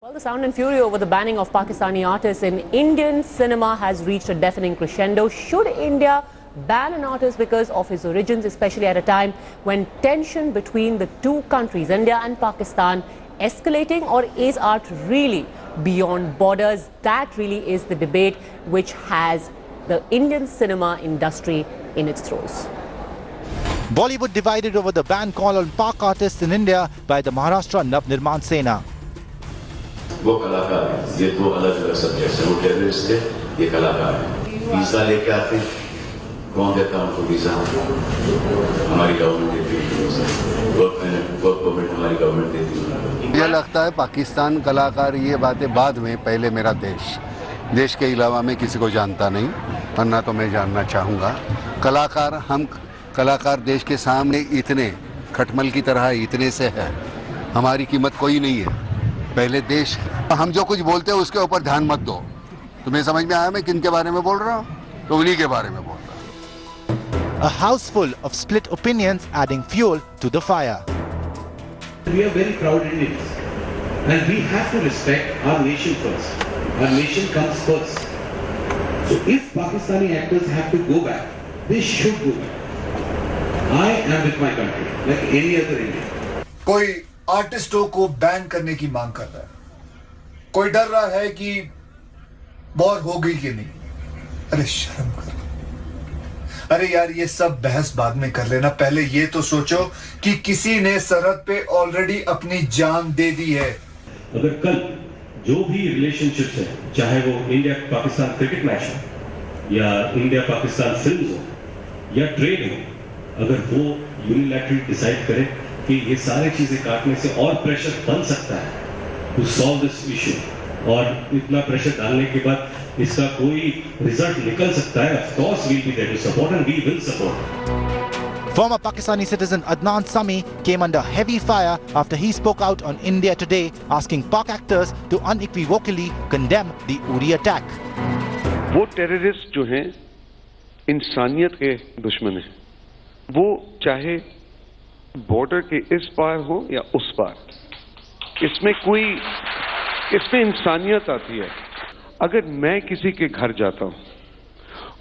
Well, the sound and fury over the banning of Pakistani artists in Indian cinema has reached a deafening crescendo. Should India ban an artist because of his origins, especially at a time when tension between the two countries, India and Pakistan, escalating, or is art really beyond borders? That really is the debate which has the Indian cinema industry in its throes. Bollywood divided over the ban call on Pak artists in India by the Maharashtra Navnirman Sena. वो कलाकार है, ये दो अलग अलग subjects हैं। वो terrorist है, ये कलाकार है। वीजा लेके आते, कौन देता उनको वीजा? हमारी गवर्नमेंट देती है। गवर्नमेंट हमारी गवर्नमेंट देती है। मुझे लगता है पाकिस्तान कलाकार ये बातें बाद में, पहले मेरा देश के अलावा मैं किसी को जानता नहीं, वरना तो मैं जानना चाहूँगा। हम कलाकार देश के सामने इतने खटमल की तरह इतने से है, हमारी कीमत कोई नहीं है। पहले देश, हम जो कुछ बोलते हैं उसके ऊपर ध्यान मत दो। तुम्हें समझ में आया मैं किन के बारे में बोल रहा हूँ? तो उन्हीं के बारे में बोल रहा हूँ। A house full of split opinions adding fuel to the fire. We are very proud Indians, and we have to respect our nation first. Our nation comes first. So if Pakistani actors have to go back, they should go back. I am with my country, like any other Indian. कोई आर्टिस्टों को ban करने की मांग कर रहा है, कोई डर रहा है कि वॉर हो गई कि नहीं। अरे शर्म करो। अरे यार, ये सब बहस बाद में कर लेना, पहले ये तो सोचो कि किसी ने सरहद पे ऑलरेडी अपनी जान दे दी है। अगर कल जो भी रिलेशनशिप्स है, चाहे वो इंडिया पाकिस्तान क्रिकेट मैच हो या इंडिया पाकिस्तान फिल्म हो या ट्रेड हो, अगर वो यूनिलैटरली डिसाइड करे कि ये सारी चीजें काटने से और प्रेशर बन सकता है टू सॉल्व दिस इशू, और इतना प्रेशर डालने के बाद इसका कोई रिजल्ट निकल सकता है, of course we will be there to support and we will support. Former Pakistani citizen Adnan Sami came under heavy fire after he spoke out on India Today, asking Pak actors to unequivocally condemn the Uri attack. वो terrorist जो हैं इंसानियत के दुश्मन हैं, वो चाहे border के इस पार हो या उस पार, इसमें इंसानियत आती है। अगर मैं किसी के घर जाता हूं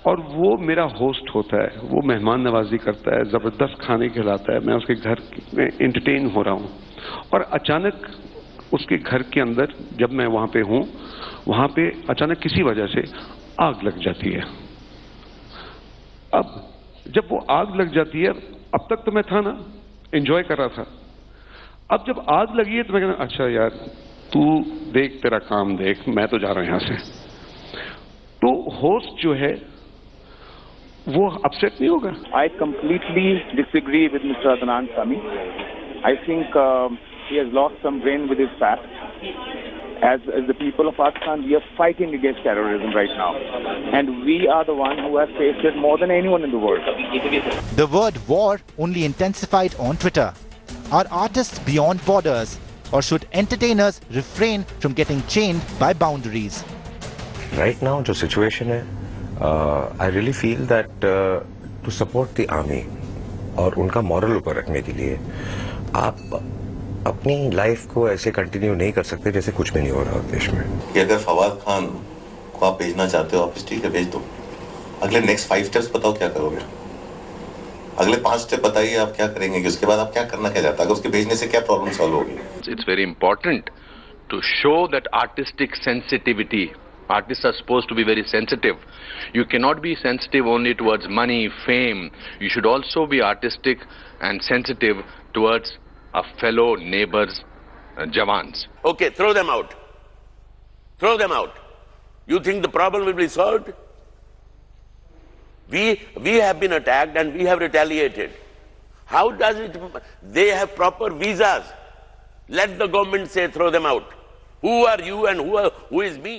और वो मेरा होस्ट होता है, वो मेहमान नवाजी करता है, जबरदस्त खाने खिलाता है, मैं उसके घर में एंटरटेन हो रहा हूं, और अचानक उसके घर के अंदर जब मैं वहां पे हूं, वहां पे अचानक किसी वजह से आग लग जाती है। अब जब वो आग लग जाती है, अब तक तो मैं था ना, एंजॉय कर रहा था। अब जब आग लगी है तो मैं कहना, अच्छा यार तू देख, तेरा काम देख, मैं तो जा रहा हूं यहां से। तो होस्ट जो है वो अपसेट नहीं होगा? I completely disagree with Mr. Adnan Sami. I think he has lost some brain with his facts. As the people of Pakistan, we are fighting against terrorism right now, and we are the one who have faced it more than anyone in the world. The word war only intensified on Twitter. Are artists beyond borders, or should entertainers refrain from getting chained by boundaries? Right now, the situation है, I really feel that to support the army और उनका moral ऊपर रखने के लिए आप अपनी life को ऐसे कंटिन्यू नहीं कर सकते जैसे कुछ भी नहीं हो रहा देश में। कि अगर फवाद खान को आप भेजना चाहते हो, आप ठीक है भेज दो। अगले नेक्स्ट 5 स्टेप्स बताओ क्या करोगे? अगले 5 स्टेप बताइए आप क्या करेंगे, कि उसके बाद आप क्या करना क्या चाहता है, उसके भेजने से क्या प्रॉब्लम सॉल्व होगी? It's very important to show that artistic sensitivity. Artists are supposed to be very sensitive. You cannot be sensitive only towards money, fame. You should also be artistic and sensitive towards a fellow neighbor's jawans. Okay, throw them out. Throw them out. You think the problem will be solved? We have been attacked and we have retaliated. How does it? They have proper visas. Let the government say throw them out. Who are you and who is me?